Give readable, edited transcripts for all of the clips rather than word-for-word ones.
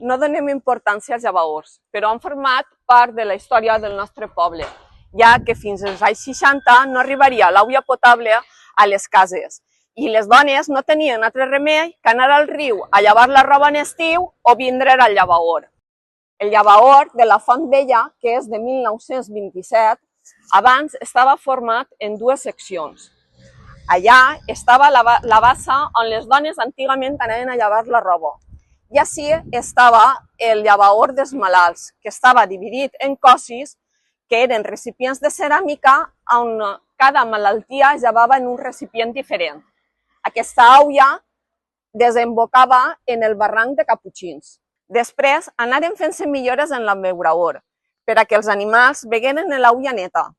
No donem importància als llavaors, però han format part de la història del nostre poble, ja que fins als anys 60 no arribaria l'aigua potable a les cases i les dones no tenien altre remei que anar al riu a llevar la roba en estiu o vindre al llavaor. El llavaor de la Font Vella, que és de 1927, abans estava format en dues seccions. Allà estava la bassa on les dones antigament anaven a llevar la roba. I així estava el llavaor dels malalts, que estava dividit en cossis que eren recipients de ceràmica on cada malaltia es llevava en un recipient diferent. Aquesta aigua desembocava en el barranc de Caputxins. Després anaren fent-se millores en l'embeurador per a que els animals begueren l'aigua neta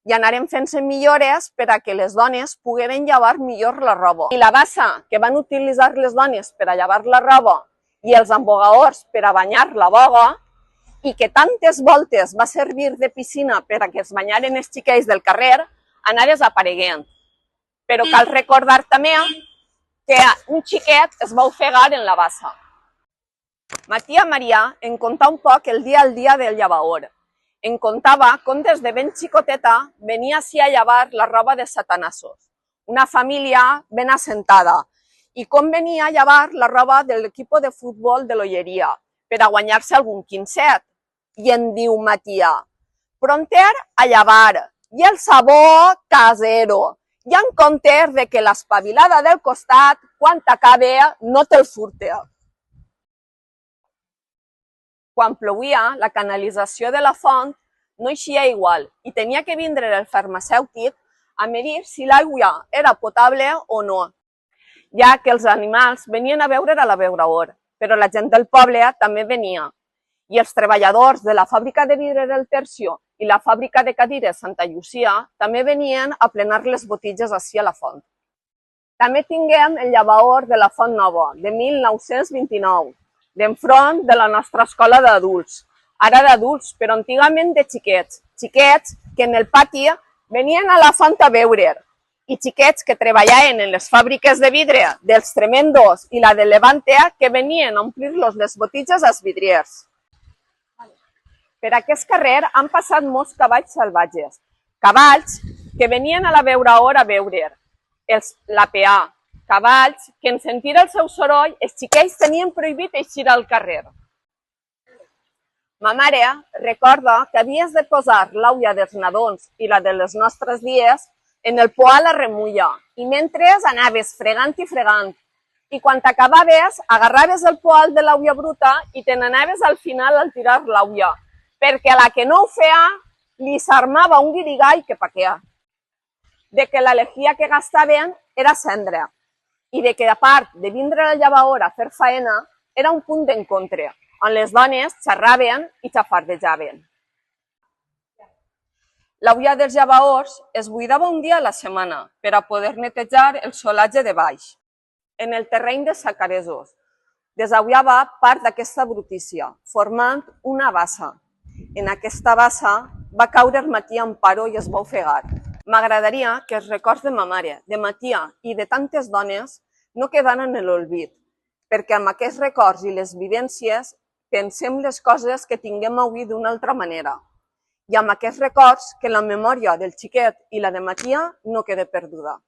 i anaren fent-se millores per a que les dones pogueren llevar millor la roba. I la bassa que van utilitzar les dones per a llevar la roba i els embogadors per a banyar la boga i que tantes voltes va servir de piscina per a que es banyaren els xiquets del carrer, anar desapareguent. Però cal recordar també que un xiquet es va ofegar en la bassa. Ma tia Maria em contà un poc el dia al dia del llavaor. Em contava com des de ben xicoteta venia ací a llevar la roba de satanassos, una família ben assentada, i com venia a llevar la roba de l'equip de futbol de l'Olleria per a guanyar-se algun quinzet. I em diu ma tia, pronter a llevar, i el sabó casero, i en compte de que l'espavilada del costat, quan t'acabe, no te'l furte. Quan plovia, la canalització de la font no eixia igual i tenia que vindre el farmacèutic a medir si l'aigua era potable o no, ja que els animals venien a beure a l'abeurador, però la gent del poble també venia. I els treballadors de la fàbrica de vidre del Tercio i la fàbrica de cadires Santa Llucia també venien a plenar les botigues ací a la font. També tinguem el llavaor de la Font Nova, de 1929, d'enfront de la nostra escola d'adults, ara d'adults, però antigament de xiquets, xiquets que en el pati venien a la font a beure i xiquets que treballaven en les fàbriques de vidre dels Tremendos i la de Levante que venien a omplir-los les botigues als vidriers. Per aquest carrer han passat molts cavalls salvatges, cavalls que venien a l'abeurador a beure, la PA, cavalls que en sentir el seu soroll els xiquets tenien prohibit eixir al carrer. Ma mare recorda que havies de posar l'aigua dels nadons i la de les nostres dies en el poal a remulla i mentre anaves fregant i fregant. I quan t'acabaves, agarraves el poal de l'aigua bruta i te n'anaves al final al tirar l'aigua, perquè a la que no ho feia li s'armava un guirigall que paquea. De que la lejía que gastaven era cendra i de que a part de vindre al llavaor a fer faena era un punt d'encontre, on les dones xerraven i xafardejaven. L'aigua dels llavaors es buidava un dia a la setmana per a poder netejar el solatge de baix. En el terreny de Sacaresos desaguava part d'aquesta brutícia, formant una bassa. En aquesta bassa va caure ma tia Amparo i es va ofegar. M'agradaria que els records de ma mare, de ma tia i de tantes dones no quedaren en l'olvid, perquè amb aquests records i les vivències pensem les coses que tinguem avui d'una altra manera. I amb aquests records que la memòria del xiquet i la de ma tia no quede perduda.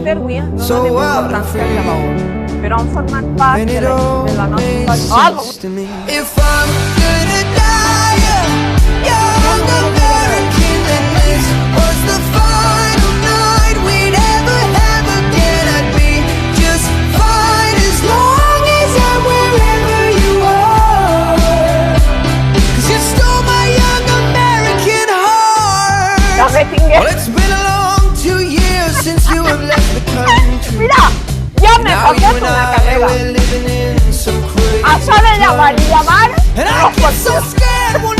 Per avui no donem importància al llavaor, però han format part de la nostra història. Mira, ya me cambié una carrera. Això de llamar y llamar, no pot ser.